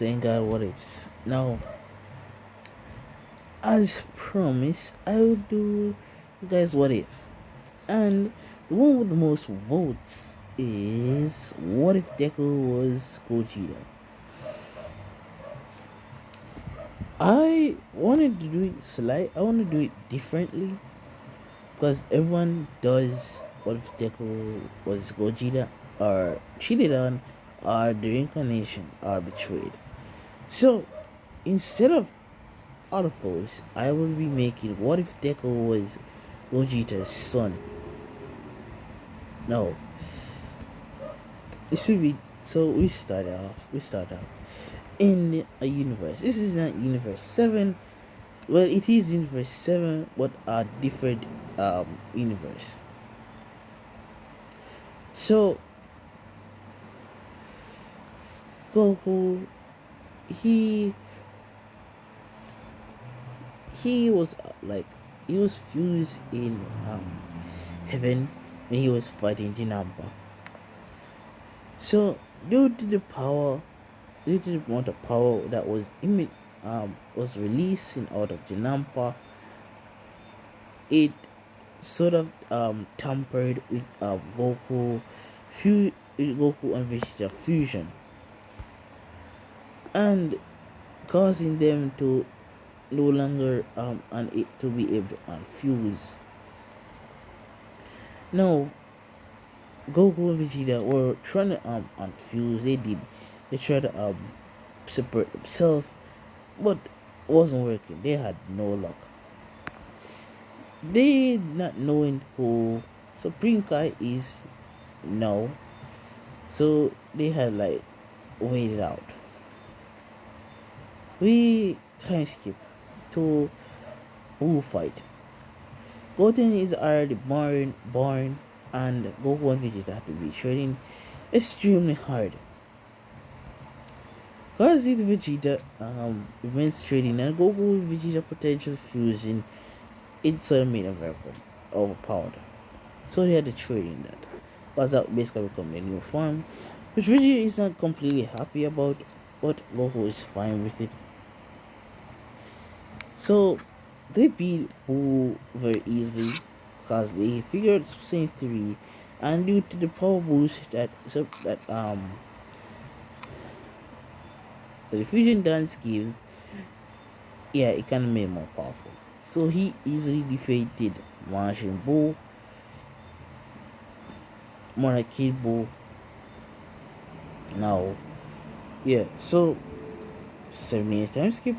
saying God what ifs. Now, as promised, I will do you guys what if. And the one with the most votes is what if Deku was Gogeta? I wanted to do it I want to do it differently because everyone does what if Deku was Gogeta or cheated on or the reincarnation or betrayed. So instead of all of those, I will be making what if Deku was Gogeta's son? No, it should be. So we start off in a universe. This is not universe 7. Well, it is universe 7, but a different universe. So Goku, he was he was fused in heaven when he was fighting Jinamba. So due to the amount of power that was releasing out of Jinamba, it sort of tampered with Goku and Vegeta fusion, and causing them to no longer and it to be able to unfuse. Now Goku and Vegeta were trying to unfuse. They tried to separate themselves, but it wasn't working. They had no luck. They not knowing who Supreme Kai is now, so they had waited out. We time skip to who fight. Goten is already born, and Goku and Vegeta have to be training extremely hard. Because it's Vegeta immense training and Goku and Vegeta potential fusion, it's made a very overpowered. So they had to training that. Because that basically become a new form, which Vegeta is not completely happy about, but Goku is fine with it. So they beat Boo very easily because they figured same theory, and due to the power boost that the fusion dance gives, yeah, it can make more powerful. So he easily defeated Majin Buu, Monarchy Buu. Now, yeah, so 78 time skip.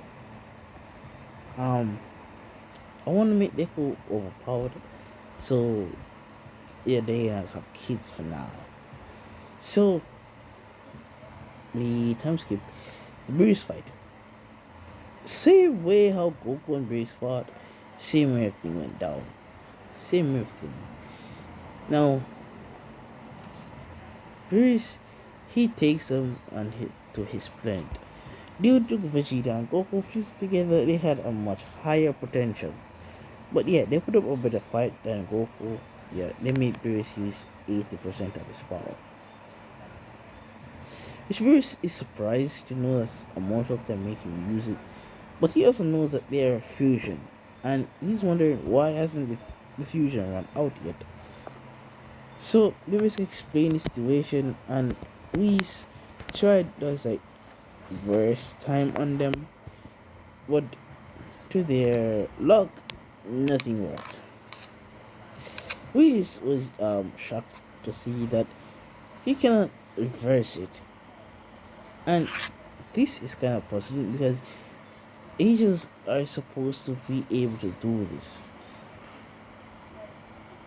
I want to make Deku overpowered, so yeah, they have kids for now. So we time skip the Beerus fight. Same way how Goku and Beerus fought, same way everything went down. Same everything. Now Beerus, he takes them to his planet. Due to Vegeta and Goku fused together, they had a much higher potential. But yeah, they put up a better fight than Goku. Yeah, they made Beerus use 80% of his power. Which Beerus is surprised to know that a mortal can make him use it. But he also knows that they are fusion. And he's wondering why hasn't the fusion run out yet. So Beerus explained the situation, and Whis tried to verse time on them, but to their luck, nothing worked. Whis was shocked to see that he cannot reverse it, and this is kind of possible because angels are supposed to be able to do this.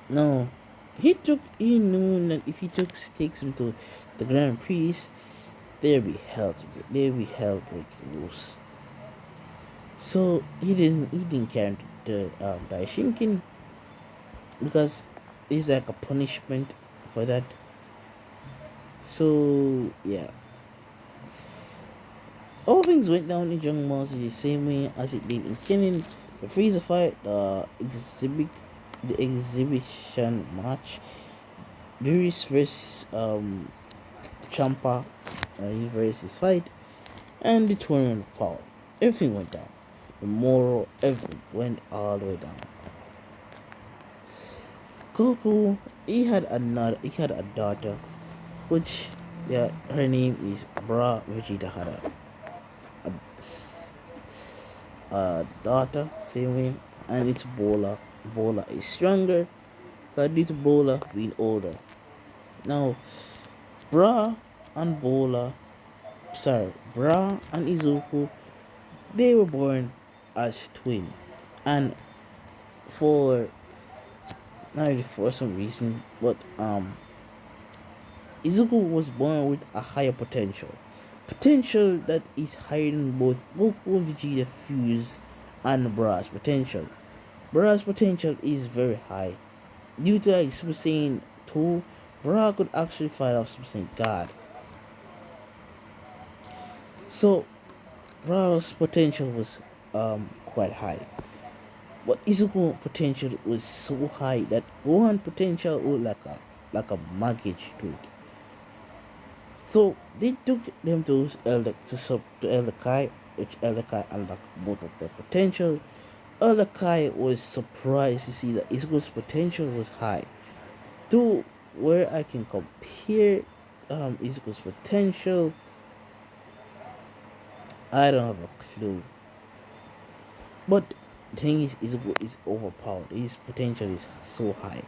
No, he knew that if he takes him to the Grand Priest, they'll be hell breaking loose. So he didn't care to die Shinkin because it's like a punishment for that. So yeah, all things went down in Jungle Monster the same way as it did in Kennen. The Freezer fight, the exhibition match, Beerus versus Champa, versus fight, and the tournament of power. Everything went down. The moral, everything went all the way down. Goku, he had a daughter, which yeah, her name is Bra Vegeta had a daughter, same way, and it's Bola. Bola is stronger, but it's Bola being older. Now, Bra and Bola, sorry, Bra and Izuku, they were born as twins, and for not really for some reason, but Izuku was born with a higher potential. Potential that is higher than both Goku and Vegeta fuse and Bra's potential. Bra's potential is very high. Due to like Super Saiyan 2, Bra could actually fight off Super Saiyan God. So Bra's potential was quite high. But Izuku potential was so high that Gohan potential was like a mortgage to it. So they took them to Elder Kai, which Elder Kai unlocked both of their potential. Elder Kai was surprised to see that Izuku's potential was high. To where I can compare Izuku's potential, I don't have a clue. But the thing is, Izuku is overpowered. His potential is so high.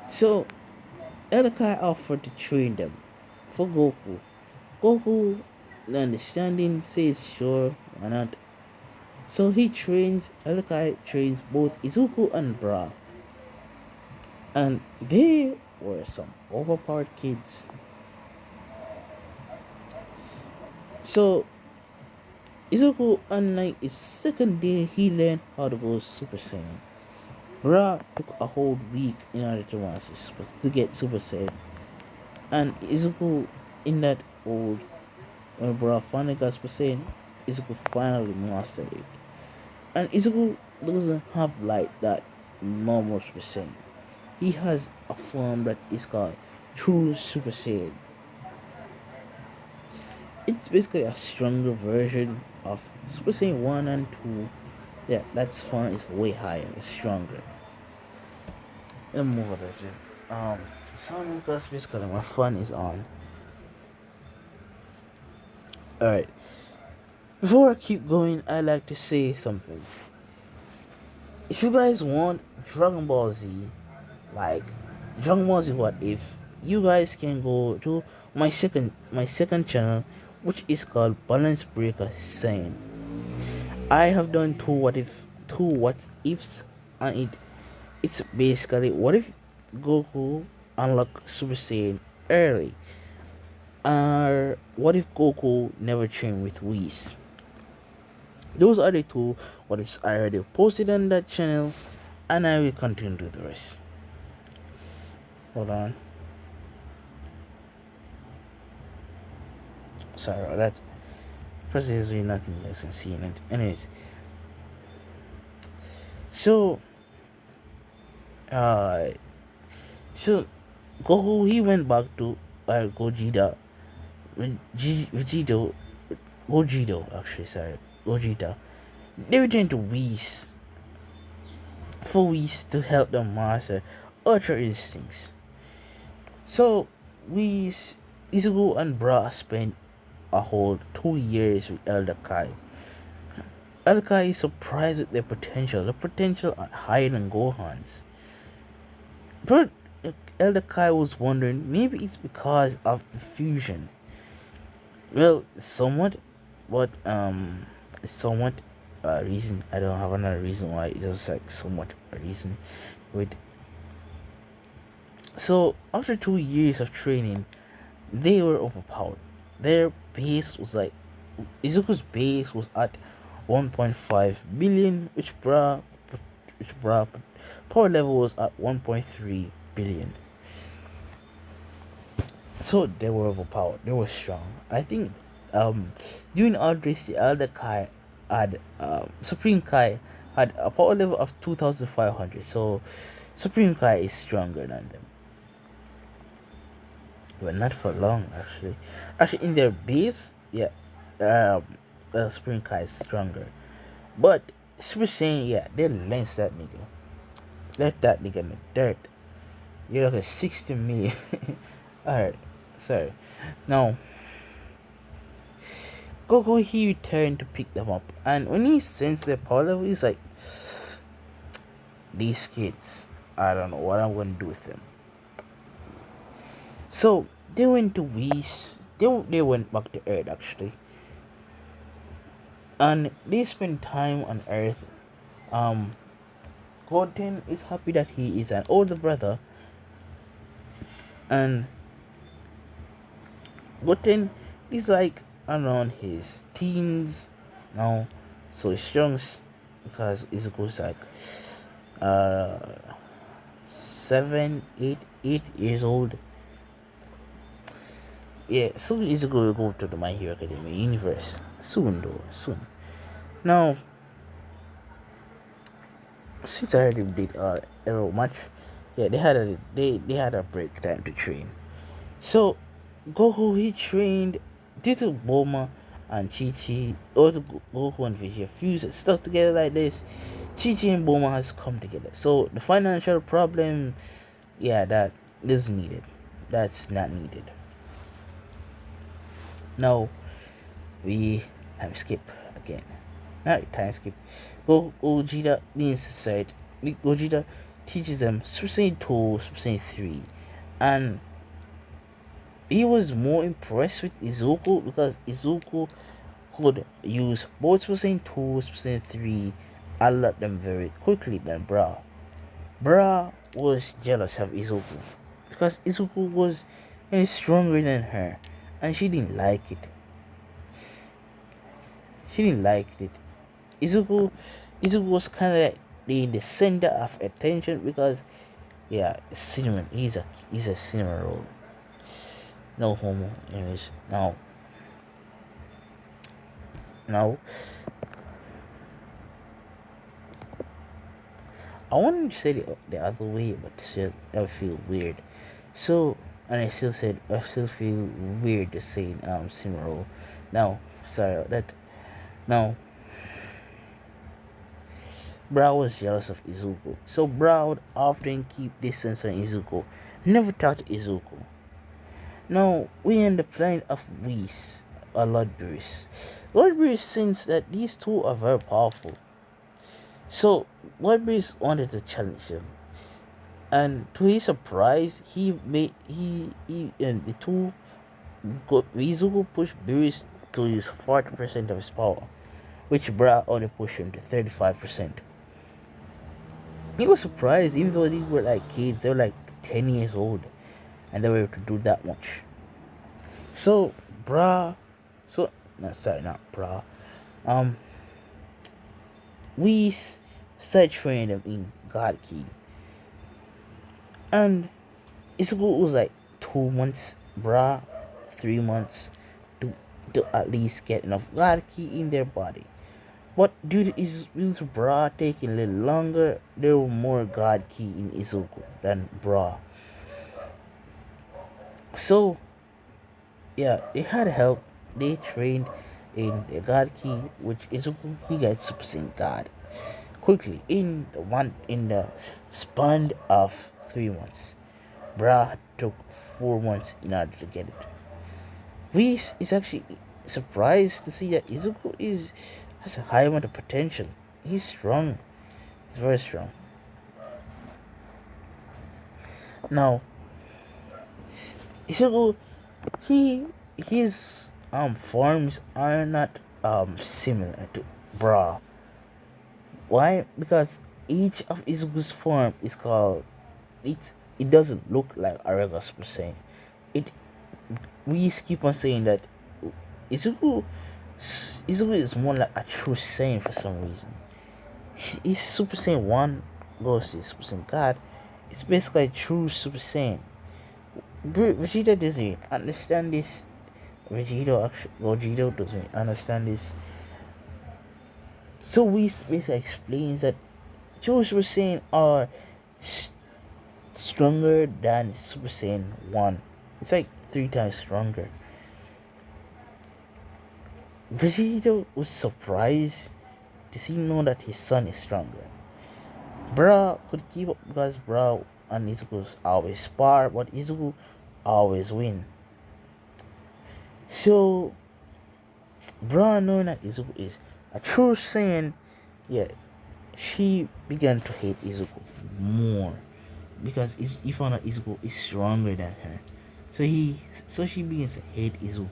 So Elder Kai offered to train them for Goku. Goku, understanding, says sure, why not? So he trains, Elokai trains both Izuku and Bra. And they were some overpowered kids. So Izuku, unlike his second day, he learned how to go Super Saiyan. Bra took a whole week in order to get Super Saiyan. And Izuku, in that old, when Bra finally got Super Saiyan, Izuku finally mastered it. And Izuku doesn't have like that normal Super Saiyan. He has a form that is called True Super Saiyan. It's basically a stronger version of Super Saiyan 1 and 2. Yeah, that's fun. It's way higher. It's stronger. Let's move on to Son because basically my fun is on. Alright. Before I keep going, I like to say something. If you guys want Dragon Ball Z, like Dragon Ball Z What If, you guys can go to my second channel, which is called Balance Breaker Sane. I have done two what ifs on it. It's basically what if Goku unlock Super Saiyan early, or what if Goku never trained with Whis. Those are the two what ifs I already posted on that channel, and I will continue to do the rest. Hold on. Sorry about that. First, there's really nothing less than seeing it. Anyways, so uh, so Goku he went back to Gogeta, Vegito, Gogeta actually sorry, Gogeta. They returned to Whis for Whis to help them master Ultra Instincts. So Whis, Izuku and Bra spent a whole 2 years with Elder Kai. Elder Kai is surprised with their potential. The potential are higher than Gohan's. But Elder Kai was wondering maybe it's because of the fusion. Well, somewhat, but somewhat a reason. I don't have another reason why. It's just like somewhat a reason. With so after 2 years of training, they were overpowered. Their base was like Izuku's base was at 1.5 billion, which bra power level was at 1.3 billion. So they were overpowered. They were strong. I think during all this, the Elder Kai had Supreme Kai had a power level of 2,500. So Supreme Kai is stronger than them, but not for long actually. Actually, in their base, yeah, um Spring Kai is stronger. But Super Saiyan, yeah, they lynched that nigga. Left that nigga in the dirt. You're like a 60 million. Alright, sorry. Now, Goku he returned to pick them up, and when he sensed their power level, he's like, these kids, I don't know what I'm gonna do with them. So they went to Whis. They went back to Earth actually, and they spent time on Earth. Um, Goten is happy that he is an older brother, and Goten is like around his teens now, so he's strong because Izuku's like uh 7, 8 years old. Yeah, soon Izuku will go to the My Hero Academia universe. Soon though, soon. Now, since I already did Arrow much, yeah, they had a break time to train. So Goku he trained due to Bulma and Chi Chi, or the Goku and Vegeta fuse and stuck together like this. Chi Chi and Bulma has come together. So the financial problem, yeah, that is needed. That's not needed. Now we have skip again. Alright, time skip. Gogeta means said Gogeta teaches them Super Saiyan 2, Super Saiyan 3, and he was more impressed with Izuku because Izuku could use both Super Saiyan 2, Super Saiyan 3, and let them very quickly than Bra. Bra was jealous of Izuku because Izuku was stronger than her, and she didn't like it. She didn't like it. Izuku, Izuku was kind of like the center of attention because yeah, cinnamon. He's a cinnamon roll. No homo. Anyways, now I wanted to say the other way, but still I feel weird. So and I still feel weird to say cinnamon roll. Now sorry about that. Now Bra was jealous of Izuku, so Bra would often keep distance on Izuku. Never talk to Izuku. Now, we in the planet of Whis, or Lord Bruce. Lord Bruce thinks that these two are very powerful. So, Lord Bruce wanted to challenge him. And to his surprise, he and the two Izuku pushed Bruce to use 40% of his power, which Bra only pushed him to 35%. He was surprised, even though they were like kids, they were like 10 years old, and they were able to do that much. So, Bra, so, no, sorry, not Bra. Um, we started training them in God Key, and Izuku was like 2 months, Bra, 3 months to at least get enough God Key in their body. But due to Izuku's Bra taking a little longer, there were more God Key in Izuku than Bra. So, yeah, they had help. They trained in the God Key, which Izuku he got Super Saiyan God quickly in the span of 3 months. Bra took 4 months in order to get it. Whis is actually surprised to see that Izuku has a high amount of potential. He's strong. He's very strong. Now, Izuku, his forms are not similar to Bra. Why? Because each of Izuku's form is called it doesn't look like Aragas per se. It we keep on saying that Izuku Izuku is more like a true Saiyan for some reason. He's Super Saiyan 1 goes to Super Saiyan God. It's basically a true Super Saiyan. Vegeta doesn't understand this. Gogeta doesn't understand this. So we basically explains that true Super Saiyan are stronger than Super Saiyan 1. It's like 3 times stronger. Vegeta was surprised to see know that his son is stronger. Bra could keep up because Bra and Izuku's always spar, but Izuku always win. So Bra knowing that Izuku is a true Saiyan, yeah, she began to hate Izuku more because he found out Izuku is stronger than her. So she begins to hate Izuku.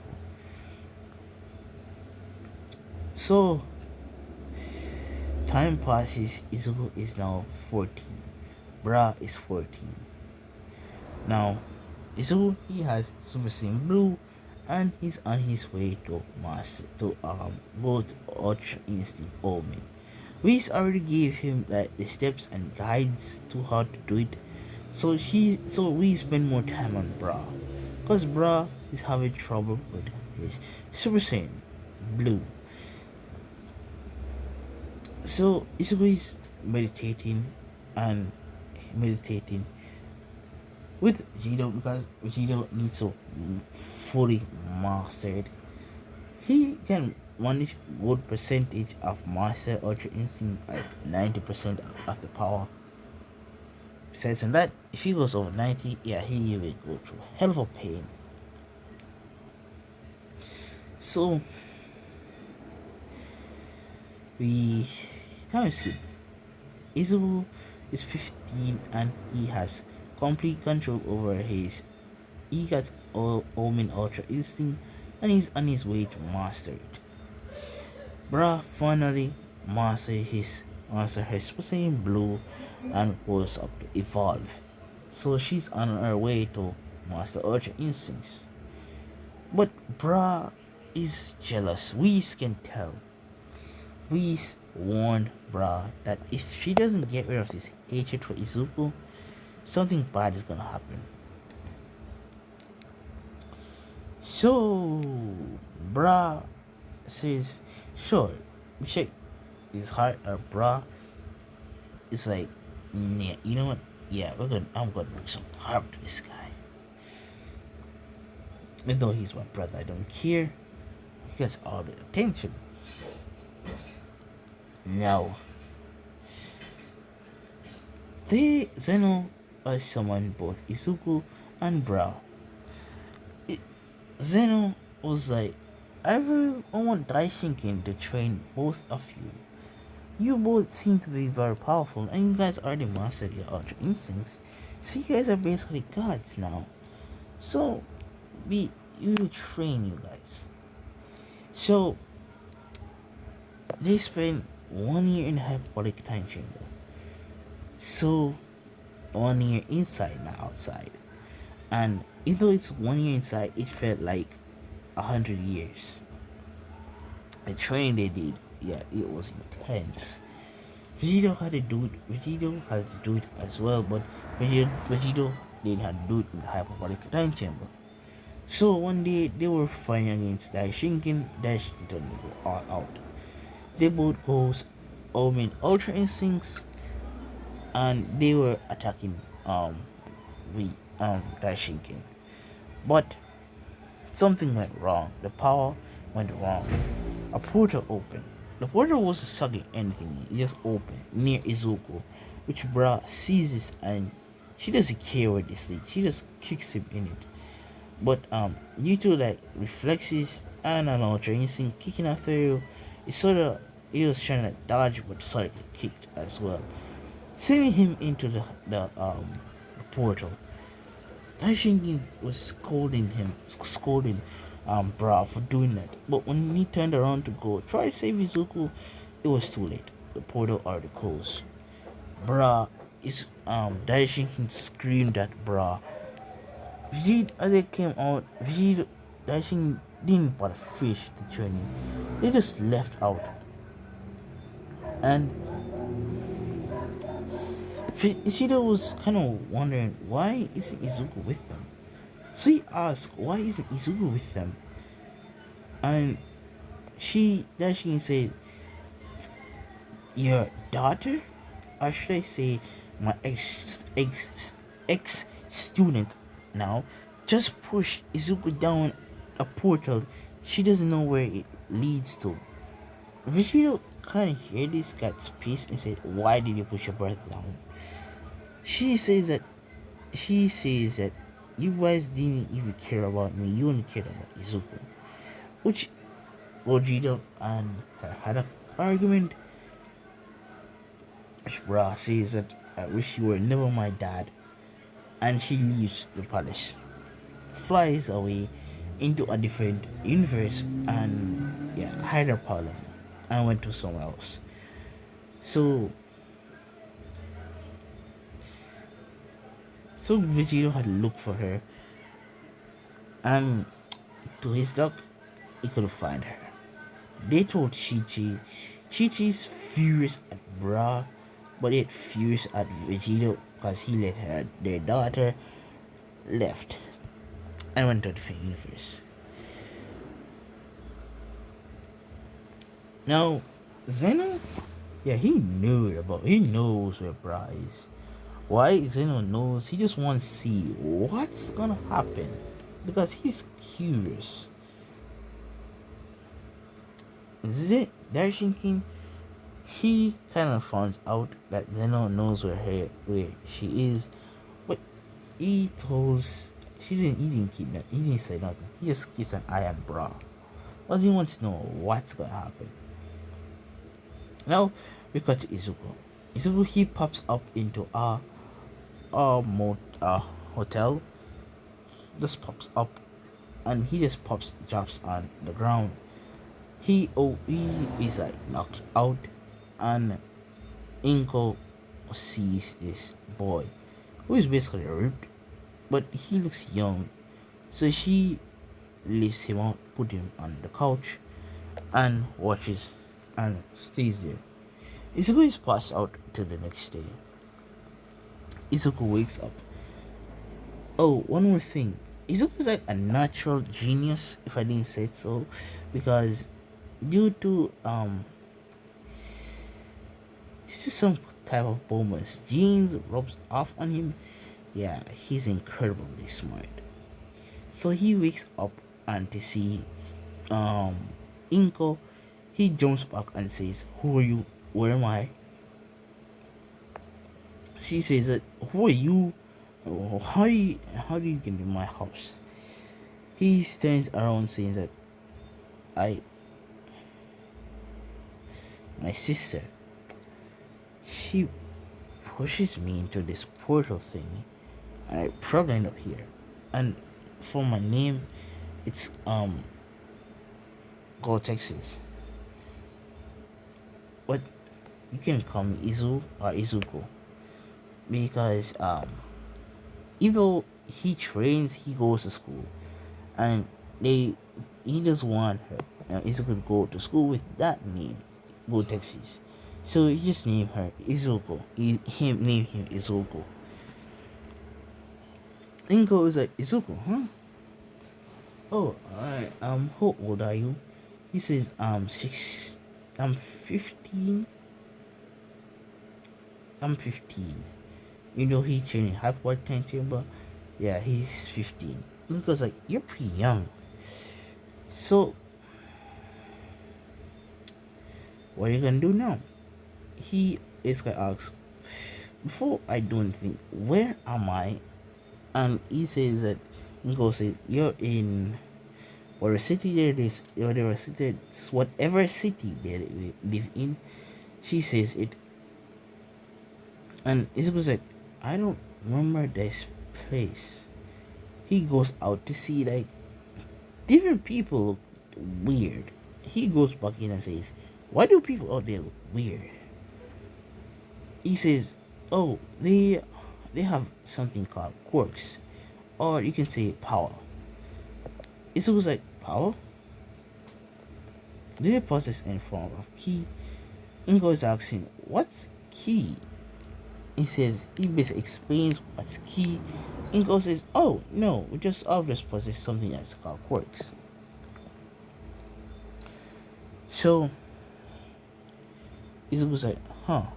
So time passes, Izuku is now 14. Bra is 14. Now Izuku he has Super Saiyan Blue and he's on his way to master to both Ultra Instinct Omen. Whis already gave him like the steps and guides to how to do it. So we spend more time on Bra. Cause Bra is having trouble with his Super Saiyan Blue. So Izuku is and meditating with Vegito because Vegito needs to fully master it. He can manage good percentage of master Ultra Instinct, like 90% of the power. Besides from that, if he goes over 90, yeah, he will go through hell of a pain. So we time skip. Izuku is 15 and he has complete control over his. He got Omen Ultra Instinct and he's on his way to master it. Bra finally master her Super Saiyan Blue and goes up to evolve. So she's on her way to master Ultra Instincts. But Bra is jealous. Whis can tell. Whis warned Bra that if she doesn't get rid of this hatred for Izuku, something bad is gonna happen. So Bra says, sure, check his heart or Bra. It's like, yeah, you know what? Yeah, I'm gonna bring some harm to this guy. Even though he's my brother, I don't care. He gets all the attention. Now, Zeno summoned both Izuku and Bra. Zeno was like, I want Daishinkin to train both of you. You both seem to be very powerful, and you guys already mastered your Ultra Instincts, so you guys are basically gods now. So, we will train you guys. So, they spent 1 year in the hyperbolic time chamber. So, 1 year inside, not outside. And even though it's 1 year inside, it felt like 100 years. The training they did, yeah, it was intense. Vegito had to do it. Vegito had to do it as well, but Vegito didn't have to do it in the hyperbolic time chamber. So one day they were fighting against Daishinkin. Daishinkin told them to go all out. They both goes Omen Ultra Instincts, and they were attacking Daishinkin, but something went wrong. The power went wrong. A portal opened. The portal wasn't sucking anything. It just opened near Izuku, which Bra seizes and she doesn't care what they say. She just kicks him in it. But due to like reflexes and an ultra instinct kicking after you, he was trying to dodge but sort of kicked as well, sending him into the portal. Daishinki was scolding Bra for doing that. But when he turned around to go try to save Izuku, it was too late. The portal already closed. Daishinki screamed at Bra. Vegeta, as they came out, Daishinki didn't but fish the training. They just left out. And Ishida was kind of wondering why isn't Izuku with them. So he asked, why isn't Izuku with them? And Daishin said, your daughter? Or should I say my ex student now just pushed Izuku down a portal. She doesn't know where it leads to. Vegeta kind of hear this cat's piece and said, "Why did you put your breath down?" She says that she says that you guys didn't even care about me. You only cared about Izuku, which Gogeta and her had an argument. Which Bra says that I wish you were never my dad, and she leaves the palace, flies away into a different universe and yeah, higher power level, and went to somewhere else. So Vegito had looked for her, and to his luck, he couldn't find her. They told Chi-Chi. Chi-Chi's furious at Bra, but yet furious at Vegito because he let their daughter, left and went to a different universe. Now, Zeno, yeah, he knows where Bra is. Why Zeno knows? He just wants to see what's gonna happen because he's curious. Daishinkin, he kind of finds out that Zeno knows where she is, but he told he didn't keep that. He didn't say nothing. He just keeps an eye on Bra, because he wants to know what's gonna happen. Now we got to Izuku. Izuku, he pops up into a hotel. Just pops up, and he just drops on the ground. He is like knocked out, and Inko sees this boy who is basically ripped, but he looks young, so she lifts him out, put him on the couch, and watches and stays there. Izuku is passed out till the next day. Izuku wakes up. Oh, one more thing. Izuku is like a natural genius, if I didn't say it so, because due to some type of bonus genes rubs off on him. Yeah, he's incredibly smart. So he wakes up and to see Inko. He jumps back and says, "Who are you? Where am I?" She says that, "Who are you? How do you get in my house?" He turns around saying that, "I my sister, she pushes me into this portal thing, and I probably end up here. And for my name, it's Go Texas. But you can call me Izu or Izuko, because even though he trains, he goes to school, and he just want her Izuku to go to school with that name, Go Texas. So he just named her Izuko. Named him Izuko. Inko is like, "Izuko, huh? Oh, alright. How old are you?" He says, "Six. I'm 15. I'm 15. You know he training hyper attention, but yeah, he's 15." Inko's like, "You're pretty young. So what are you gonna do now?" He basically asks, "Before I do anything, where am I?" And he says that Inko says, "You're in whatever city there is, whatever city they live in." She says it, and Izuku's like, "I don't remember this place." He goes out to see like different people look weird. He goes back in and says, "Why do people out there look weird?" He says, "Oh, they have something called quirks, or you can say power." Izuku's like, "Power? Do they possess any form of key?" Ingo is asking, "What's key?" He basically explains what's key. Ingo says, "Oh no, we just all just possess something that's called quirks." So Izuku's like, "Huh,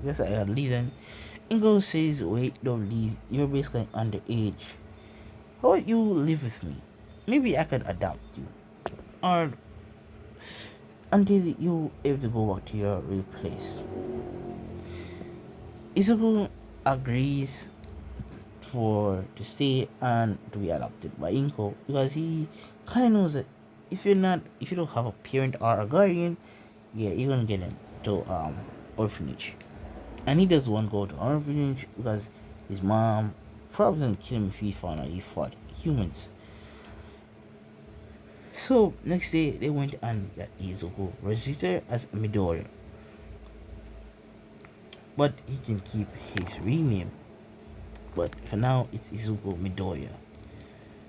guess I gotta leave then." Ingo says, "Wait, don't leave. You're basically underage. How about you live with me? Maybe I could adopt you." Or until you have to go back to your real place. Izuku agrees for to stay and to be adopted by Inko because he kind of knows that if you don't have a parent or a guardian, yeah, you're gonna get into orphanage, and he doesn't want to go to orphanage because his mom probably gonna kill him if he found out he fought humans. So next day they went and got Izuku registered as Midori, but he can keep his real name. But for now, it's Izuku Midoriya.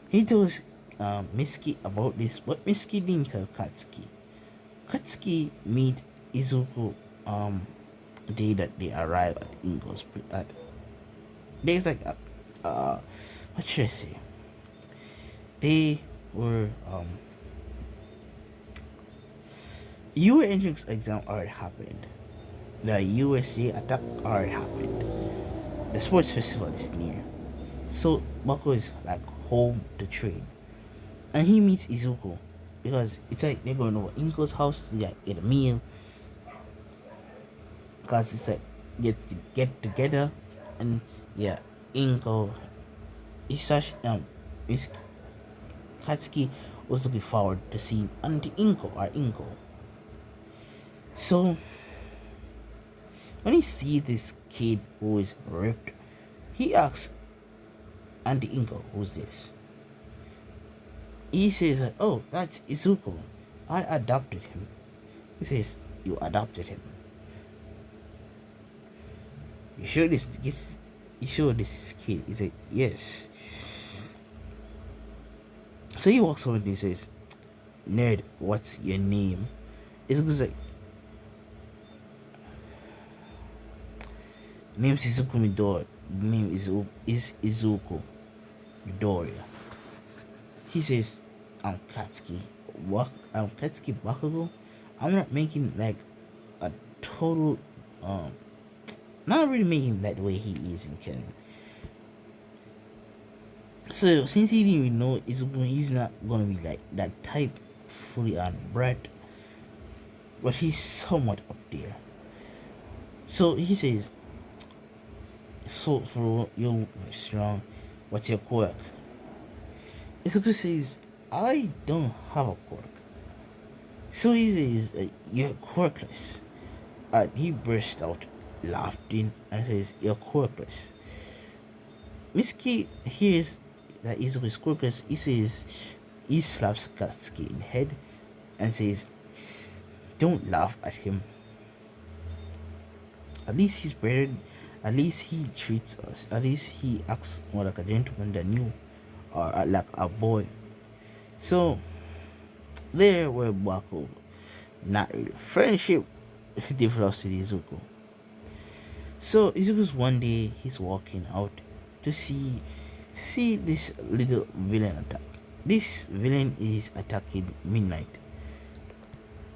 He tells Mitsuki about this, but Mitsuki didn't tell Katsuki. Katsuki meet Izuku the day that they arrive at Ingo's at there's like what should I say? They were UA entrance exam already happened. The USJ attack already happened. The sports festival is near. So Mako is like home to train. And he meets Izuku because it's like they're going over Inko's house to like, get a meal. Because it's like get together, and yeah, Inko Isashi Miss Katsuki was looking forward to seeing Auntie Inko. So when he see this kid who is ripped, he asks Auntie Inko, who's this? He says that, oh, that's Izuku. I adopted him. He says, you adopted him. You sure this is kid? He said, yes. So he walks over and he says, Nerd, what's your name? Izuku's like, name's Izuku Midori. Name is Izuku Midoriya. He says, I'm Katsuki. What? I'm Katsuki Bakugo. I'm not making like a total not really making that way he is in canon. So since he didn't even know he's not gonna be like that type fully on bred, but he's somewhat up there. So he says, so for you strong, what's your quirk? Izuku says, I don't have a quirk. So he says, you're quirkless. And he burst out laughing and says, you're quirkless. Mitsuki hears that Izuku is quirkless. He slaps Katsuki in the head and says, don't laugh at him. At least he's better. At least he treats us. At least he acts more like a gentleman than you, or like a boy. So there were Baku. Not really. Friendship develops with Izuku. So Izuku's one day he's walking out to see this little villain attack. This villain is attacking Midnight,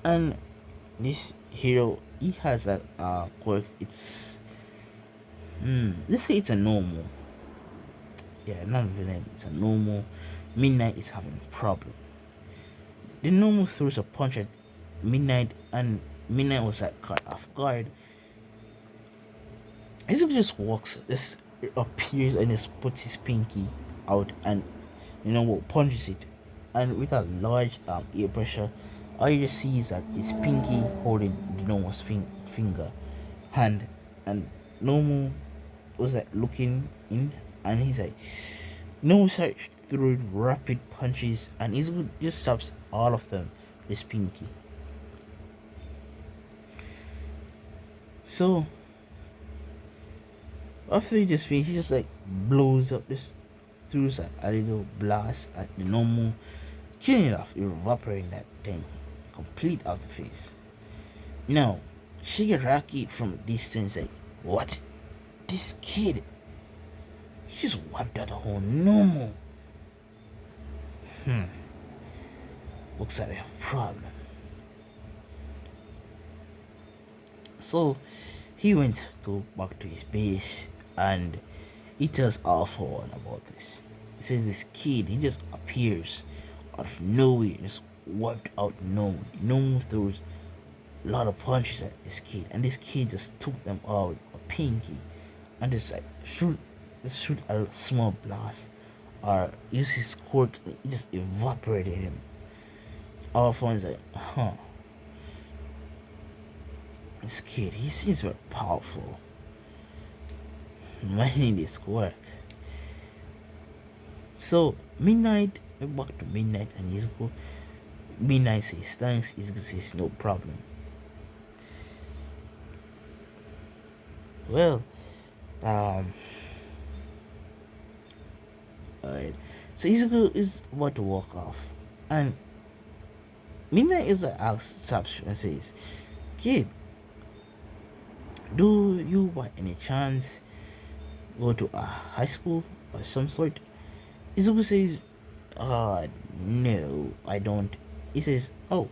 and this hero he has a quirk. It's let's say it's a normal. Yeah, not a villain. It's a normal. Midnight is having a problem. The normal throws a punch at Midnight, and Midnight was like caught off guard. Izuku just walks, this appears and just puts his pinky out and punches it. And with a large ear pressure, all you just see is that his pinky holding the Nomo's hand, and Nomo was like looking in, and he's like, Nomo starts throwing rapid punches, and Izuku just stops all of them with his pinky. So after he just finished, he just like blows up this, through a little blast at the normal, killing it off, evaporating that thing complete out the face. Now, Shigaraki from a distance like, what? This kid, he just wiped out the whole normal. Looks like we have a problem. So he went back to his base and he tells All For One about this. He says this kid, he just appears out of nowhere, just wiped out no one. No one throws a lot of punches at this kid, and this kid just took them all with a pinky and just like shoot a small blast or use his quirk, and it just evaporated him. All phones like, huh, this kid, he seems very powerful. Mining this quirk. So midnight, we back to midnight, and he's go. Midnight says thanks. He's gonna says no problem. Well, um, alright. So Izuku is about to walk off, and Midnight is like asks stops and says, "Kid, do you by any chance go to a high school or some sort?" Izuku says, no, I don't." He says, "Oh,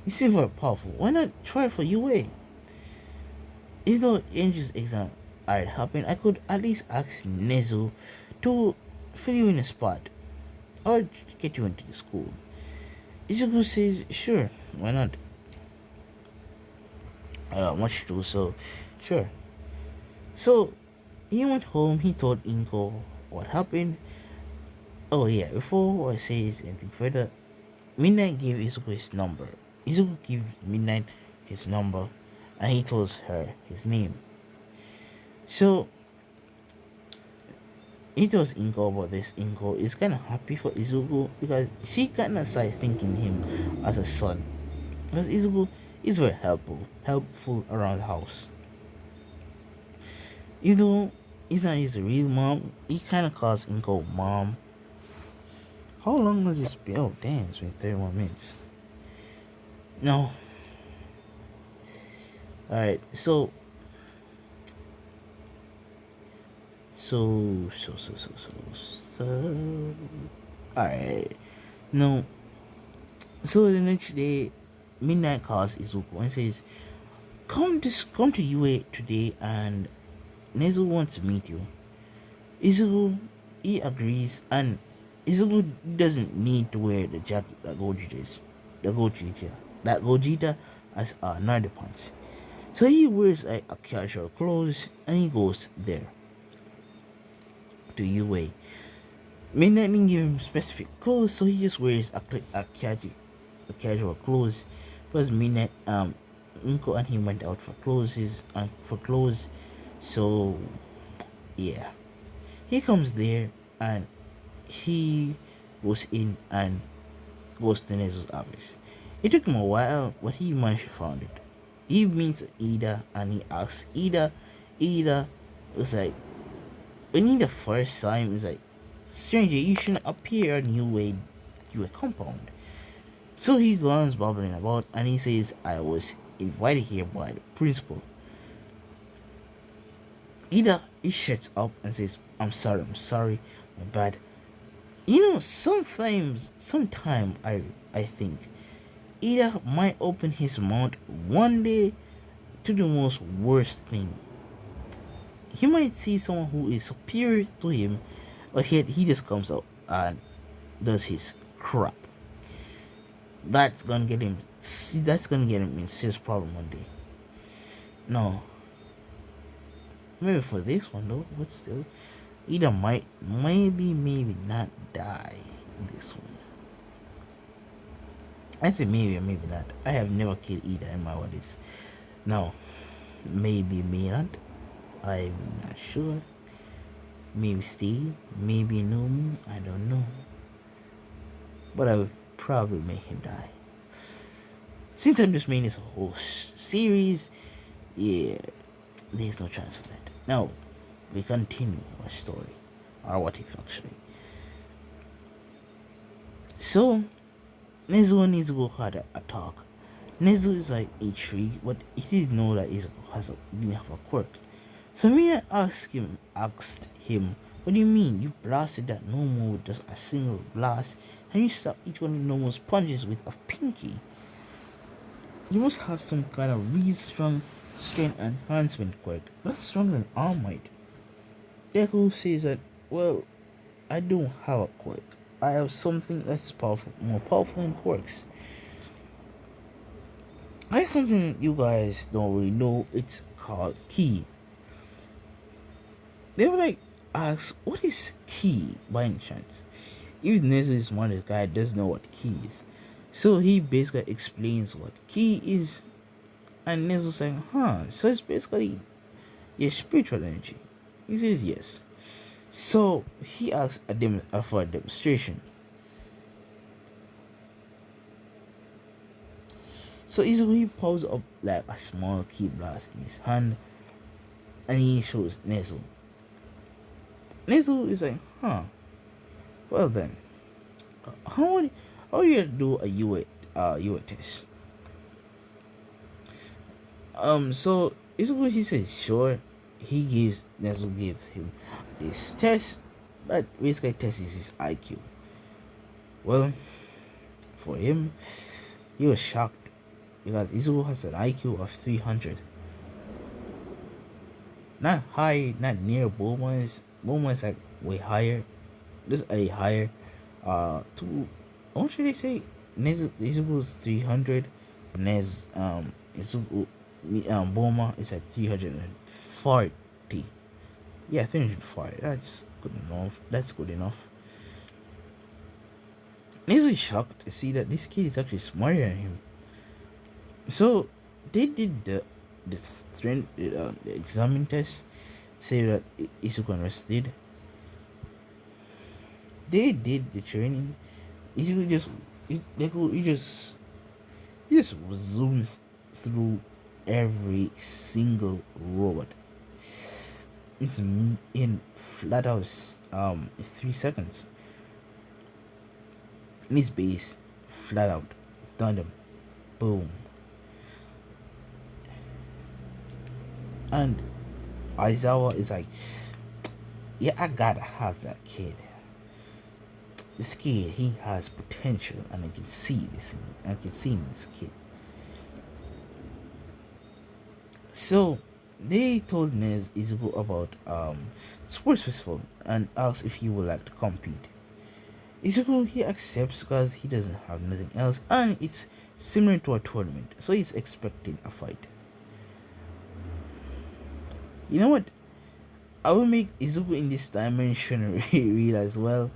you seem very powerful. Why not try for UA? If the entrance exam are happening, I could at least ask Nezu to fill you in a spot or get you into the school." Izuku says, "Sure, why not? I don't much to do, so sure." So he went home. He told Inko what happened. Oh yeah, before I say anything further, Midnight gave Izuku his number. Izuku gave Midnight his number, and he told her his name. So he tells Inko about this. Inko is kind of happy for Izuku because she kind of started thinking him as a son. Because Izuku is very helpful around the house. You know, he's not his real mom. He kind of calls Inko mom. How long has this been? Oh, damn, it's been 31 minutes. No. Alright, so. Alright. No. So the next day, Midnight calls Izuku and says, come to UA today, and Nezu wants to meet you." Izuku, he agrees, and Izuku doesn't need to wear the jacket that Gogeta has another pants. So he wears like a casual clothes, and he goes there to UA. Midnight didn't give him specific clothes, so he just wears a casual clothes. Plus Midnight Inko and he went out for clothes. So yeah, he comes there, and he goes in and goes to Nezu's office. It took him a while, but he managed to find it. He meets Ida, and he asks Ida. Ida was like, when he the first time, is like, "Stranger, you shouldn't appear in your compound." So he goes babbling about, and he says, "I was invited here by the principal." Ida, he shuts up and says, I'm sorry, my bad." You know, sometime I think Ida might open his mouth one day to the most worst thing. He might see someone who is superior to him, but yet he just comes out and does his crap. That's gonna get him. That's gonna get him in serious problem one day. No, maybe for this one though, but still, Ida might, maybe not die in this one. I say maybe or maybe not. I have never killed Ida in my bodies. No, maybe, may not. I'm not sure. Maybe Steve, maybe no, I don't know. But I would probably make him die. Since I'm just making this whole series, yeah, there's no chance for that. Now, we continue our story, or what if actually. So, Nezu and Izuku had a talk. Nezu is like intrigued, but he didn't know that Izuku didn't have a quirk. So Mina asked him, "What do you mean? You blasted that normal with just a single blast, and you stopped each one of Normal's punches with a pinky? You must have some kind of really strong strength enhancement quirk. That's stronger than All Might." Deku says that, "Well, I don't have a quirk. I have something that's more powerful than quirks." There's something you guys don't really know. It's called key. They were like, ask, what is key by any chance? Even Nezu is one of the guy doesn't know what key is. So he basically explains what key is. And Nezu's saying, huh, so it's basically your spiritual energy. He says yes. So he asks for a demonstration. So he pulls up like a small key blast in his hand and he shows Nezu. Nezu is like, huh, well then, how would how do you do a UA test? So Izuku he says sure. Nezu gives him this test that basically tests his IQ. Well, for him, he was shocked because Izuku has an IQ of 300. Not high, not near Bulma's. Bulma's like way higher. This a higher. To what should I say? Izuku's 300. Izuku Bulma is at 340. Yeah, 340. That's good enough. That's good enough. Nezu is shocked to see that this kid is actually smarter than him. So they did the strength the examine test, say that Izuku and rest did. They did the training. Izuku just he just zooms through every single robot. It's in flat out 3 seconds. In his base, flat out, done them, boom. And Aizawa is like, yeah, I gotta have that kid. This kid, he has potential, and I can see this in it. I can see in this kid. So they told Izuku about sports festival and asked if he would like to compete. Izuku he accepts because he doesn't have nothing else, and it's similar to a tournament, so he's expecting a fight. You know what? I will make Izuku in this dimension real as well,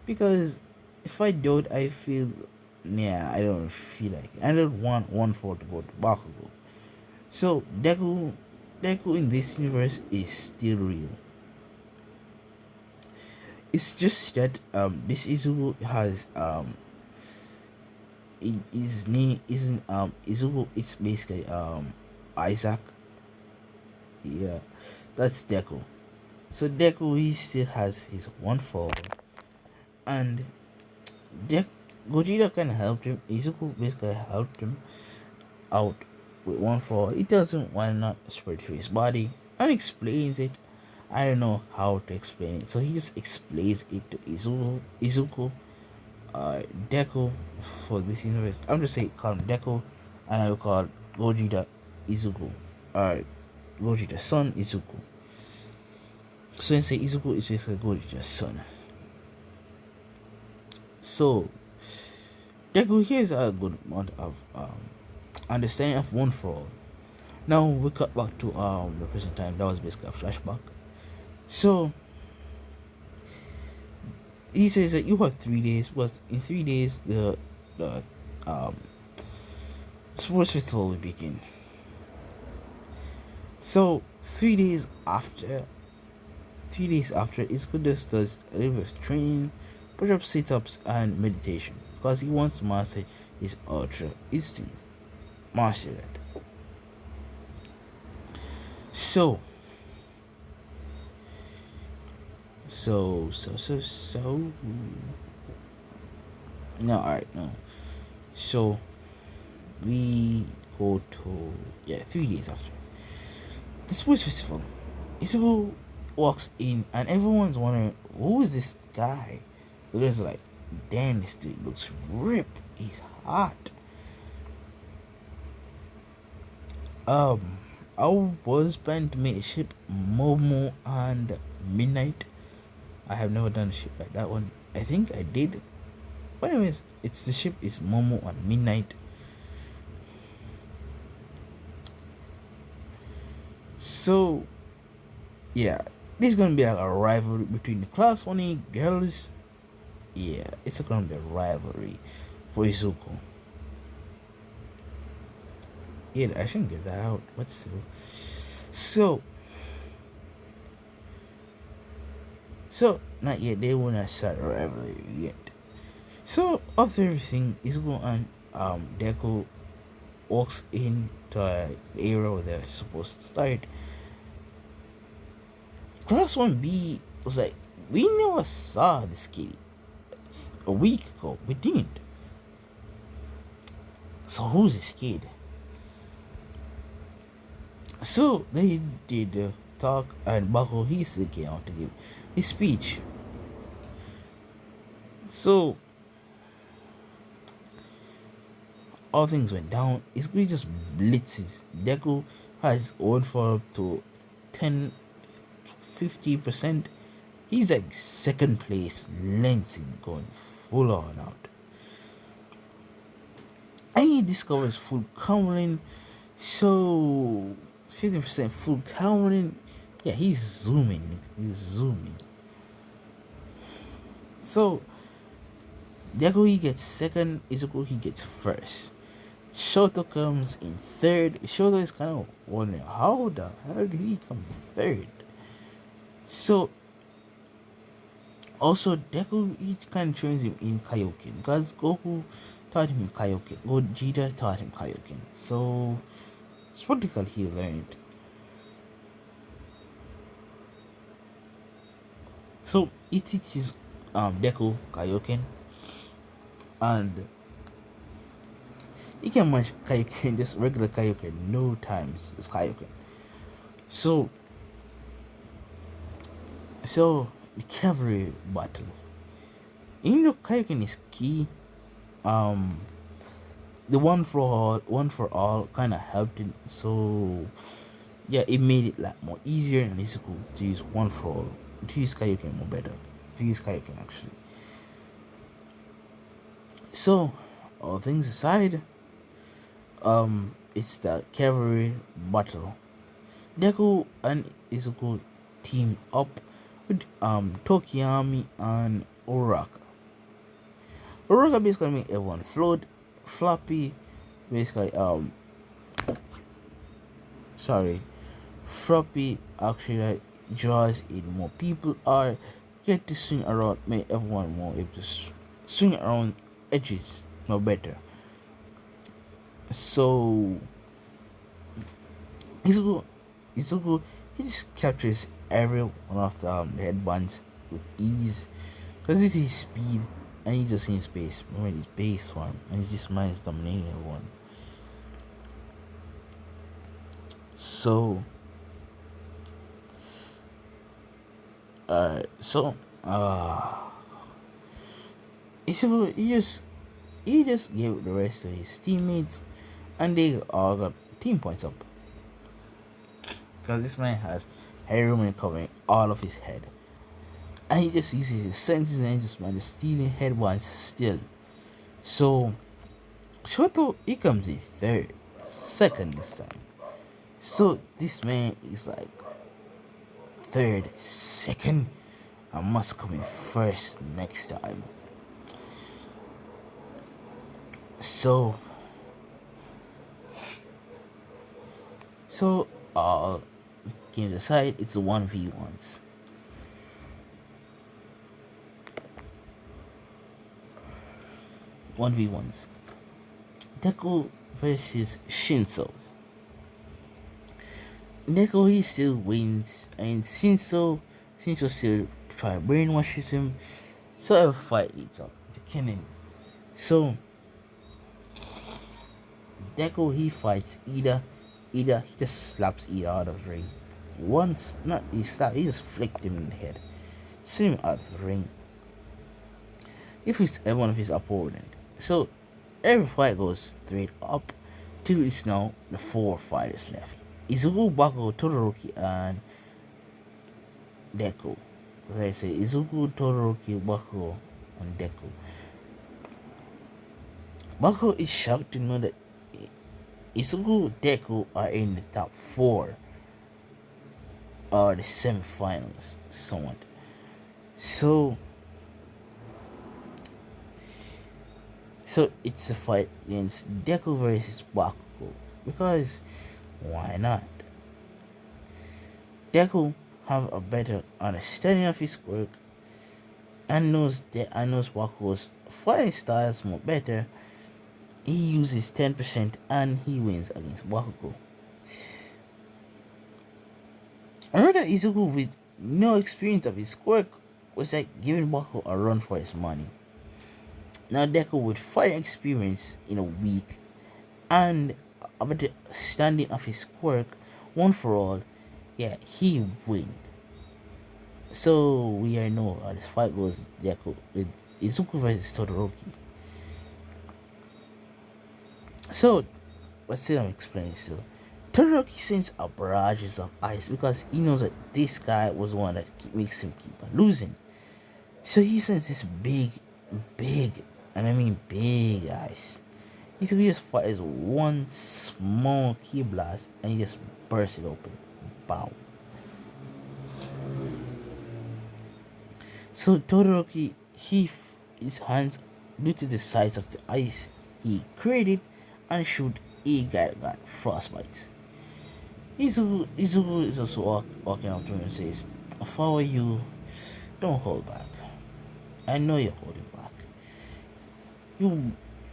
because if I don't, I feel, yeah, I don't feel like it. I don't want 1-4 to go to Bakugo. So Deku in this universe is still real. It's just that this Izuku has his name isn't Izuku. It's basically Isaac. Yeah, that's Deku. So Deku he still has his 1-4, and Gogeta kind of helped him. Izuku basically helped him out with 1-4. He tells him why not spread through his body and explains it. I don't know how to explain it, so he just explains it to Izuku, Deku for this universe. I'm just saying call him Deku, and I will call Gogeta Izuku, Gogeta's son Izuku. So I say Izuku is basically Gogeta's son. So Deku here's a good amount of understanding of 1-4. Now we cut back to the present time. That was basically a flashback. So he says that you have 3 days, but in 3 days the sports festival will begin. So 3 days after, Izuku just does a little bit of training, push-up, sit-ups, and meditation because he wants to master his ultra instincts. Master that. So no, alright, no. So we go to 3 days after the sports festival. Izuku walks in and everyone's wondering who is this guy. So there's like, damn, this dude looks ripped. He's hot. I was planning to make a ship Momo and Midnight. I have never done a ship like that one. I think I did. But anyways, it's the ship is Momo and Midnight. So yeah, this is gonna be like a rivalry between the class 1A girls. Yeah, it's gonna be a rivalry for Izuku. Yeah, I shouldn't get that out, but still. So, not yet. They will not start a rivalry yet. So after everything, Izuku and Deku walks into the area where they're supposed to start. Class 1B was like, we never saw this kid a week ago. We didn't. So who's this kid? So they did talk, and Bako he still came out to give his speech. So all things went down. Izuku just blitzes. Deku has own for up to 10 50%. He's like second place, Lansing going full on out. And he discovers full cowling. So 50% full cowling. Yeah, he's zooming. He's zooming. So Deku he gets second, Izuku he gets first. Shoto comes in third. Shoto is kind of wondering how the hell did he come third? So also Deku he kind of trains him in Kaioken because Goku taught him Kaioken. Gogeta taught him Kaioken. So it's practical he learned. So he teaches Deku Kaioken, and he can match Kaioken, just regular Kaioken, no times it's Kaioken. So the cavalry battle. You know Kaioken is key. Um the one for all kind of helped it. So yeah, it made it like more easier and easier to use one for all. To use Kaioken more better. To use Kaioken actually. So all things aside, it's the cavalry battle. Deku and Izuku team up with Tokiyami and Uraka. Uraka basically make everyone floppy. Basically sorry, floppy actually like draws in more people are get to swing around, make everyone more able to swing around edges no better. So Izuku, Izuku, he just captures every one of the headbands with ease because it's his speed and he's just in space. Remember his base form and he's just minds dominating everyone. So, so Izuku, he just gave the rest of his teammates and they all got team points up because this man has Harryman covering all of his head. And he just uses his senses and just man just stealing headbands still. So Shoto he comes in second this time. So this man is like third, second. I must come in first next time. So all games aside, it's a 1v1s. 1v1s. Deku versus Shinso. Deku he still wins, and Shinso still try brainwashes him. So a fight leads up to killing. So Deku he fights Ida. Ida he just slaps Ida out of the ring. Once not he just flicked him in the head. Sent him out of the ring. If it's one of his opponent. So every fight goes straight up till it's now the 4 fighters left. Izuku, Bako, Todoroki, and Deku. As I say, Izuku, Todoroki, Bako, and Deku. Bako is shocked to know that Izuku, Deku are in the top 4. or the semifinals, somewhat. So, so it's a fight against Deku versus Bakugo because why not? Deku have a better understanding of his work and knows Bakugo's fighting styles more better. He uses 10% and he wins against Bakugo. Another Izuku with no experience of his quirk was like giving Bakugo a run for his money. Now Deku with fighting experience in a week and about the standing of his quirk one for all, yeah, he win. So we already know how this fight goes. Deku with Izuku versus Todoroki. So, but still I'm explaining still. Todoroki sends a barrages of ice because he knows that this guy was one that makes him keep on losing. So he sends this big, and I mean big ice. He just fires one small key blast and he just bursts it open. Bow. So Todoroki, his hands due to the size of the ice he created and shoot a guy got frostbites. Izuku is also walking up to him and says, if I were you, don't hold back. I know you're holding back. You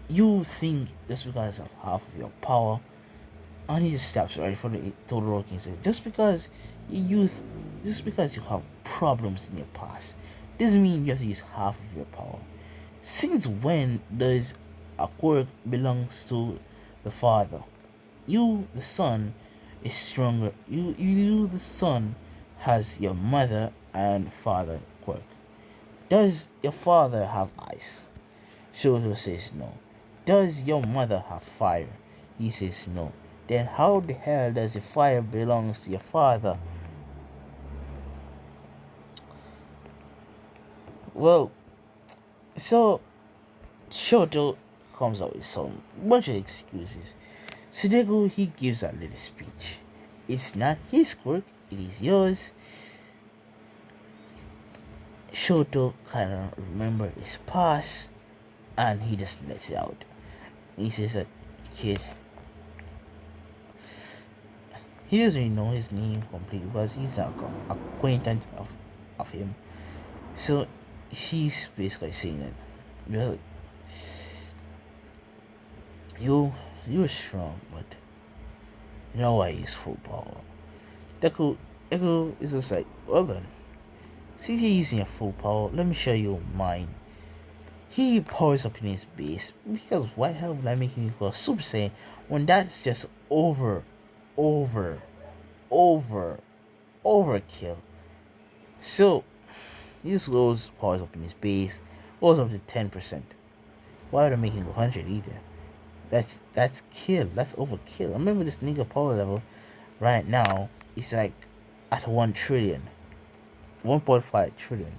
you think just because of half of your power, and he just steps right in front of Todoroki and says, you just because you have problems in your past, doesn't mean you have to use half of your power. Since when does a quirk belongs to the father? You, the son, is stronger. You, the son, has your mother and father quirk. Does your father have ice? Shoto says no. Does your mother have fire? He says no. Then how the hell does the fire belongs to your father? Well, so Shoto comes up with some bunch of excuses. Sudeko he gives a little speech. It's not his quirk, it is yours. Shoto kinda remember his past and he just lets it out. He says that kid, he doesn't really know his name completely because he's an acquaintance of him. So he's basically saying that, well, you you're strong, but no way is full power. Deku is just like, well then, since you're using your full power, let me show you mine. He powers up in his base because why hell would I make him go Super Saiyan when that's just over, over, overkill. So he just goes powers up in his base, goes up to 10%. Why would I make him go 100 either? That's kill. That's overkill. I remember this nigga power level right now is like at 1 trillion. 1.5 trillion.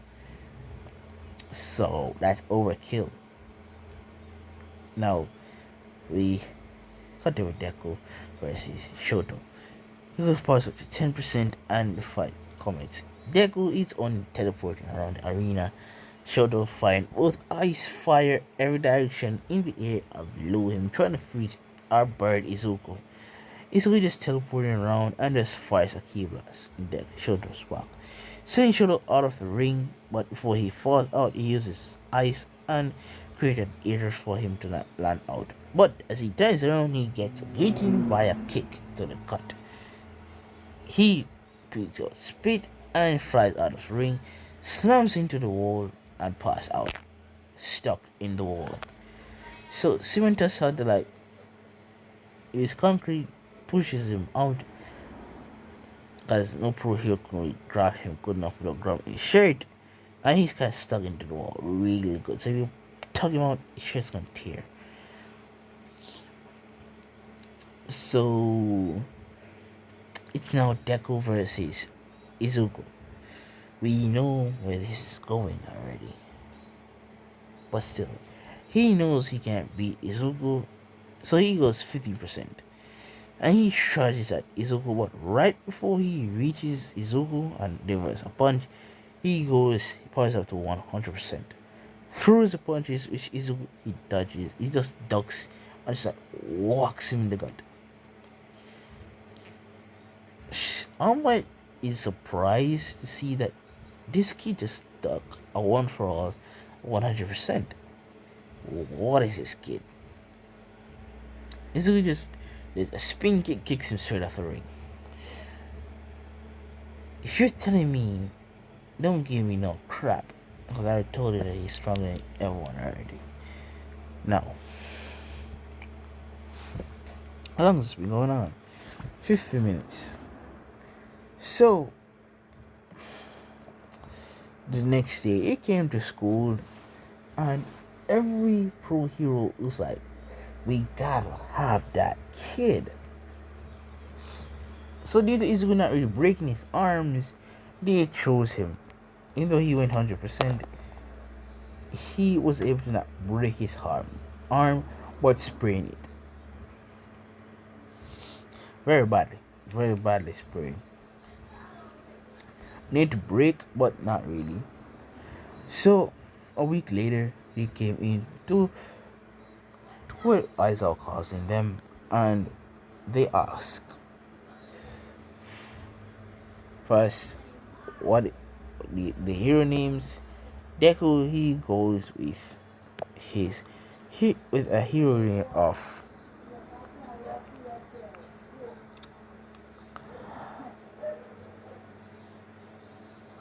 So that's overkill. Now we continue with Deku versus Shoto. He goes past up to 10% and the fight comments. Deku is on teleporting around the arena. Shoto find both ice, fire, every direction in the air below him, trying to freeze our bird Izuku. Izuku just teleporting around and just fires a key blast in Deku Shoto's back, sending Shoto out of the ring, but before he falls out, he uses ice and created air for him to not land out. But as he dives around, he gets beaten by a kick to the gut. He picks up speed and flies out of the ring, slams into the wall and passes out, stuck in the wall. So Cementus had to like his concrete pushes him out because no pro hero can really grab him good enough without grabbing his shirt, and he's kind of stuck into the wall really good. So if you tug him out, his shirt's gonna tear. So it's now Deku versus Izuku. We know where this is going already, but still, he knows he can't beat Izuku, so he goes 50%. and he charges at Izuku, but right before he reaches Izuku and delivers a punch, he powers up to 100%. Throws the punches, which Izuku he dodges. He just ducks and just like walks him in the gut. Almight is surprised to see that this kid just duck a one for all 100%. What is this kid? Izuku just a spin kick kicks him straight off the ring. If you're telling me, don't give me no crap, because I already told you that he's stronger than everyone already. Now, how long has this been going on? 50 minutes. So, the next day, it came to school, and every pro hero was like, we gotta have that kid. So due to Izuku not really breaking his arms, they chose him. Even though he went 100%, he was able to not break his arm but sprain it. Very badly sprained. Need to break, but not really. So a week later, they came in to where Aizawa causing them, and they asked first what the hero names. Deku, he goes with with a hero name of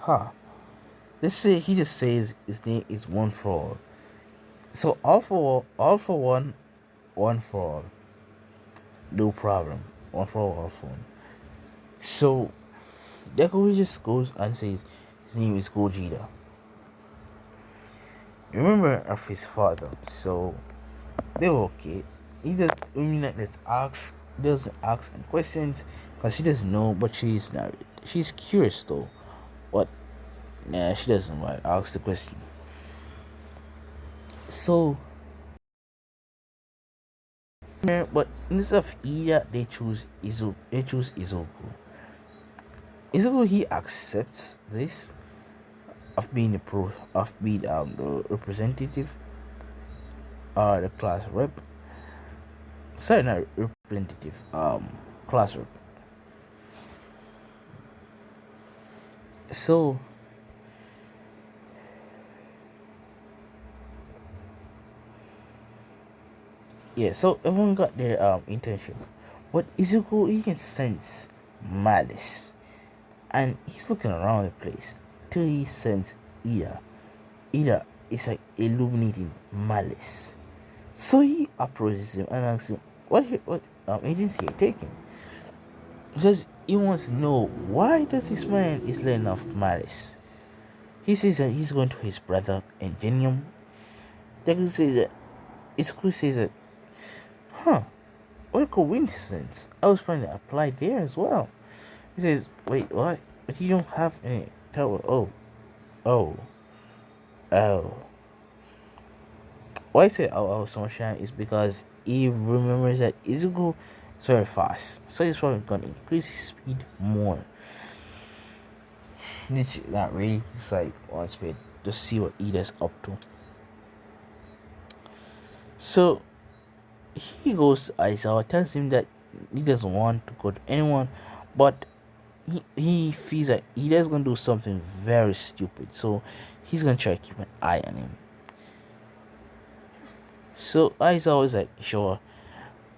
huh. Let's say he just says his name is One for All. So all for one for all. No problem. One for all for one. So Deku just goes and says his name is Gogeta. Remember of his father, so they were okay. He just doesn't ask any questions because she doesn't know, but she's curious though. But nah, she doesn't want to ask the question. So but instead of Ida, they choose Izuku. Izuku, he accepts this of being the representative or the class rep. Sorry, not representative, class rep. So yeah, so everyone got their intention, but Izuku, he can sense malice, and he's looking around the place till he senses Ida. Ida is like illuminating malice. So he approaches him and asks him, what agency are you taking? Because he wants to know why does this man is letting off malice. He says that he's going to his brother Ingenium. Deku says that Izuku says that, huh, what a coincidence. I was trying to apply there as well. He says, wait, what? But you don't have any tower. Oh. Why I say Sunshine is because he remembers that Izuku is very fast. So he's probably gonna increase his speed more. Which not really, it's like one speed. Just see what Ida's up to. So he goes to Aizawa, tells him that he doesn't want to go to anyone, but he feels that Ida's gonna do something very stupid. So he's gonna try to keep an eye on him. So Aizawa is like, sure.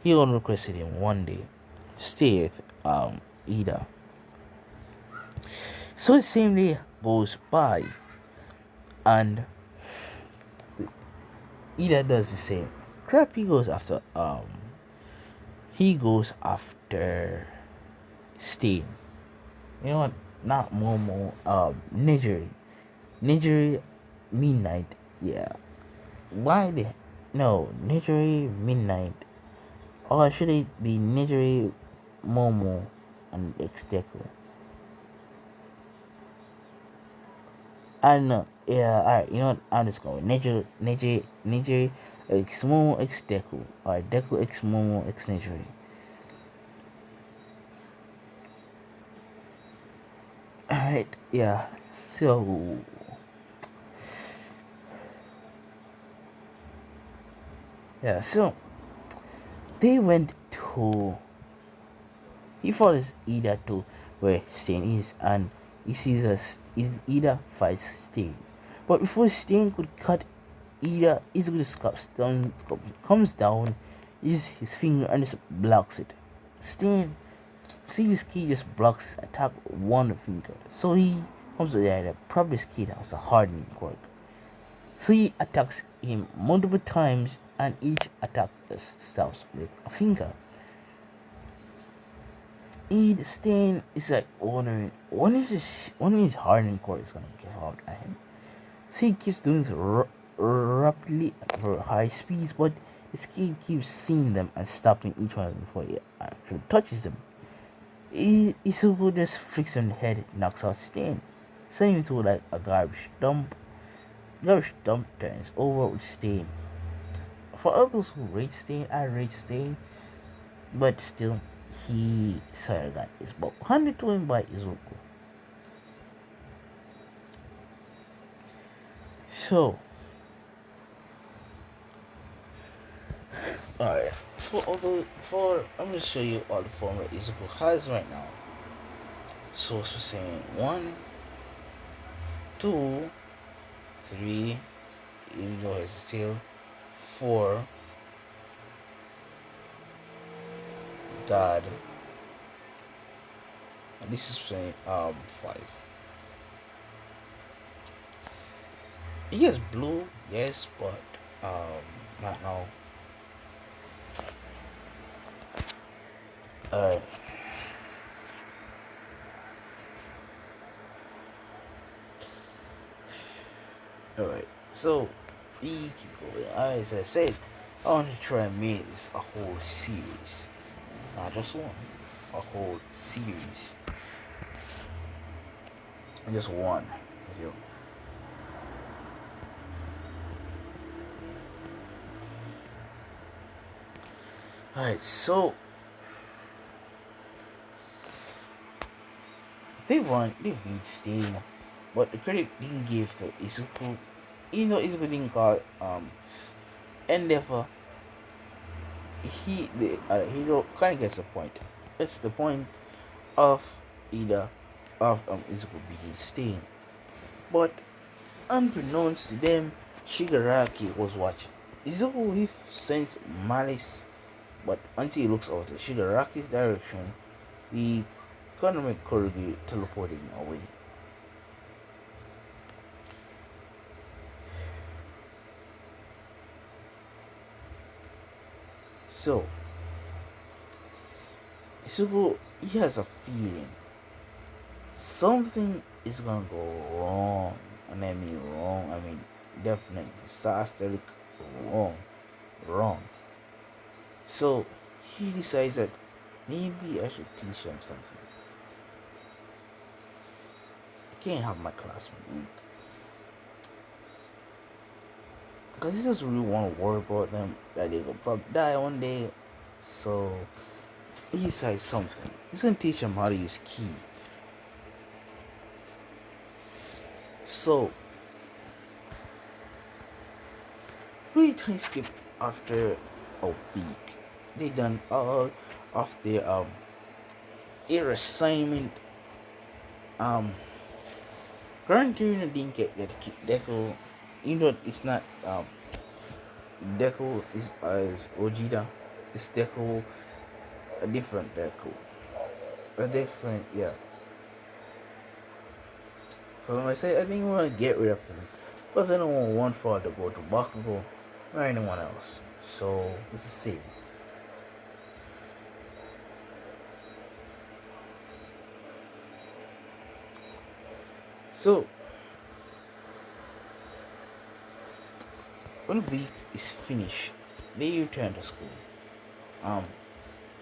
He only requested him one day to stay with Ida. So the same day goes by, and Ida does the same crap. He goes after Stain. You know what? Not Momo. Nijiri Midnight. Yeah. Why the no Nijiri Midnight? Or should it be Nijiri Momo and X-Deku? I don't know. Yeah, alright, you know what? I'm just going Nijiri X Momo X Deku. Or Deku X Momo X Nijiri. Alright, yeah. So yeah, so they went to he follows Ida to where Stain is, and he sees us Ida fights Stain. But before Stain could cut Ida, easily comes down, uses his finger and just blocks it. Stain sees this kid just blocks his attack with one finger, so he comes to the idea probably this kid has a hardening quirk. So he attacks him multiple times, and each attack just stops with a finger. Eid Stain is like wondering when his hardening core is gonna give out at him. So he keeps doing this rapidly at very high speeds, but his kid keeps seeing them and stopping each one before he actually touches them. Isuku just flicks on the head, knocks out Stain, sending him to like a garbage dump. Garbage dump turns over with Stain. For others who rate Stain, I rate Stain, but still, he Saragat is but handed to him by Izuku. So, alright. For I'm gonna show you all the form that Izuku has right now. So it's saying 1, 2, 3, even though it's still 4, God, and this is saying 5. He has blue, yes, but not now. Alright. Alright. So we keep going. As I said, I want to try and make this a whole series. Not just one. A whole series. Just one video. Alright, so they beat Stain, but the credit didn't give to Izuku. Even though Izuku didn't call Endeavor, the hero kind of gets the point. It's the point of either of Izuku beating Stain, but unbeknownst to them, Shigaraki was watching. Izuku he sends malice, but until he looks out to Shigaraki's direction, he gonna make Kurogi teleporting away. So Izuku he has a feeling something is gonna go wrong. And I mean wrong, I mean definitely disaster wrong. So he decides that maybe I should teach him something. I can't have my classmate weak. Because he doesn't really want to worry about them, that they will probably die one day. So he decides something. He's gonna teach them how to use ki. So we time skip after a week. They done all of their assignment. Currently didn't get Deku. You know it's not Deku is as Gogeta. It's Deku a different Deku. A different yeah. Because when I say I think I want to get rid of him. Because I don't want one for to go to Bakugo or anyone else. So it's the same. So when the week is finished, they return to school.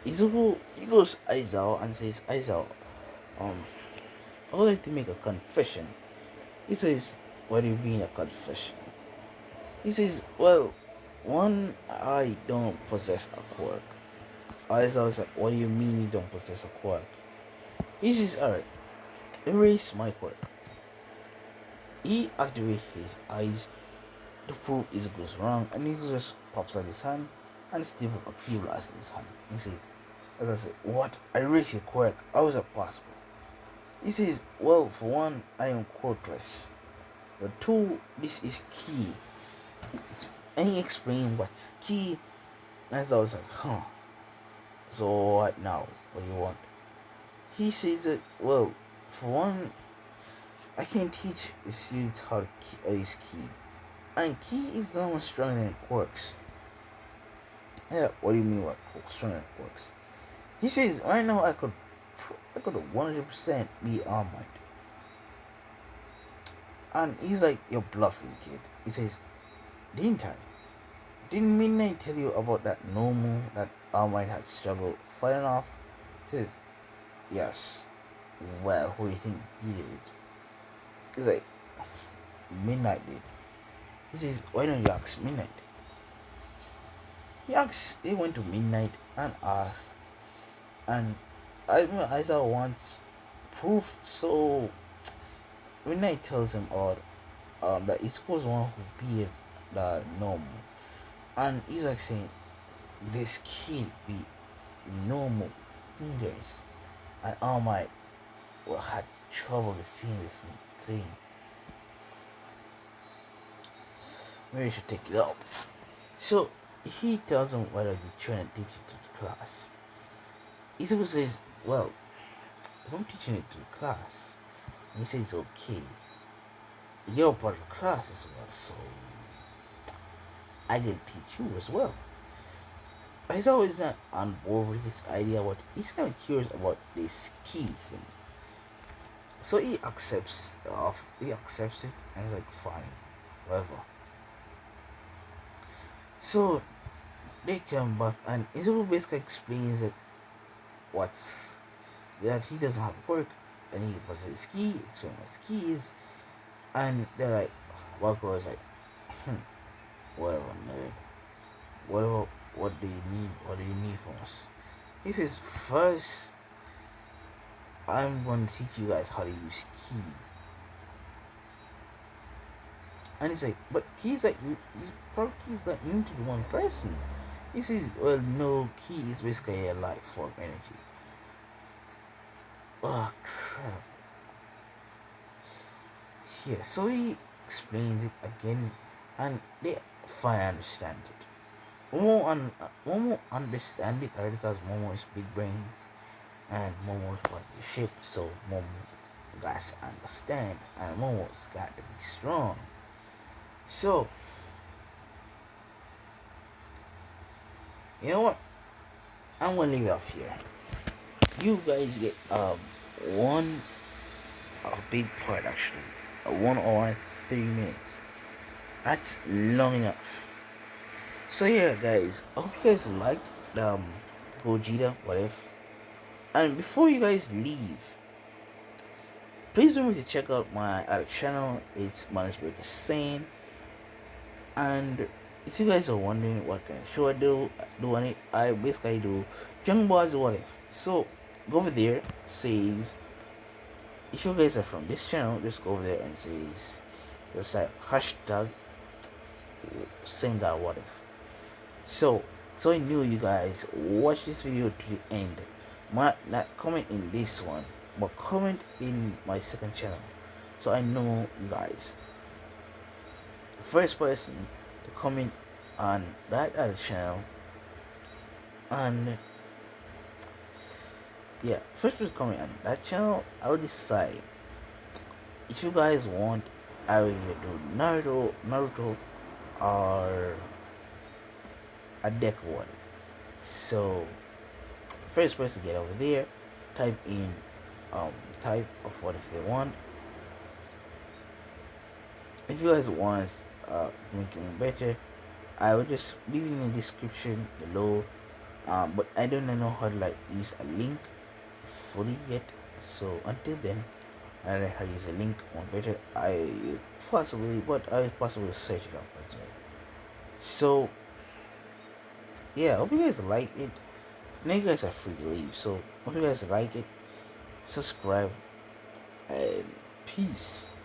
Izuku he goes Aizawa and says, Aizawa, I would like to make a confession. He says, what do you mean a confession? He says, well, one, I don't possess a quirk. Aizawa is like, what do you mean you don't possess a quirk? He says, alright, erase my quirk. He activates his eyes to prove it goes wrong, and he just pops out his hand and Steve a blast in his hand. He says, as I said, what? I erased your quirk. How is that possible? He says, well, for one, I am quirkless. For two, this is key. And he explained what's key. And I was like, huh. So what now? What do you want? He says that, well, for one, I can teach the students how to use key. And key is not much stronger than quirks. Yeah, what do you mean what stronger than quirks? He says, right now I could 100% be All Might. And he's like, you're bluffing, kid. He says, didn't I? Didn't Midnight tell you about that normal that All Might had struggled fighting off? He says, yes. Well, who do you think did it? He's like, Midnight did. He says, why don't you ask Midnight? They went to Midnight and asked, and Isaac wants proof, so Midnight tells him that it's supposed one who be the normal, and he's like saying, this kid be normal fingers, and All Might had trouble defeating this thing. Maybe I should take it up. So he tells him whether to try and teach it to the class. Isabu says, well, if I'm teaching it to the class, and he says it's okay, you're part of the class as well, so I can teach you as well. But he's always not on board with this idea, but he's kind of curious about this key thing. So he accepts it, and he's like, fine, whatever. So they come back, and Isabu basically explains that he doesn't have work, and he was a ski, explaining what ski is, and they're like, Walker is like, whatever, nerd, whatever, what do you need from us? He says, first, I'm going to teach you guys how to use key. And he's like, but key's like, key's not limited to one person. He says, well, no, key is basically a life form energy. Oh, crap. Yeah, so he explains it again, and they finally understand it. Momo understand it already because Momo is big brains, and Momo is part of the ship, so Momo got to understand, and Momo's got to be strong. So, you know what? I'm gonna leave it off here. You guys get one big part actually, 1 hour and 3 minutes. That's long enough. So yeah, guys, I hope you guys liked Gogeta, whatever. And before you guys leave, please remember to check out my other channel. It's Manus Breaker Sane. And if you guys are wondering what kind of show I do on it, I basically do Young Boys What If. So go over there, says, if you guys are from this channel, just go over there and says, just like hashtag saying that what if. So I knew you guys watch this video to the end. Might not comment in this one, but comment in my second channel, so I know you guys. First person to comment on that other channel, and yeah, first person to comment on that channel, I will decide if you guys want I will either do Naruto or a deku one. So first person to get over there, type in the type of what if they want. If you guys want make it better, I will just leave it in the description below. But I don't know how to like use a link fully yet. So until then, I don't know how to use a link on better. I possibly search it up as well. So yeah, hope you guys like it. Now you guys are free to leave. So hope you guys like it. Subscribe and peace.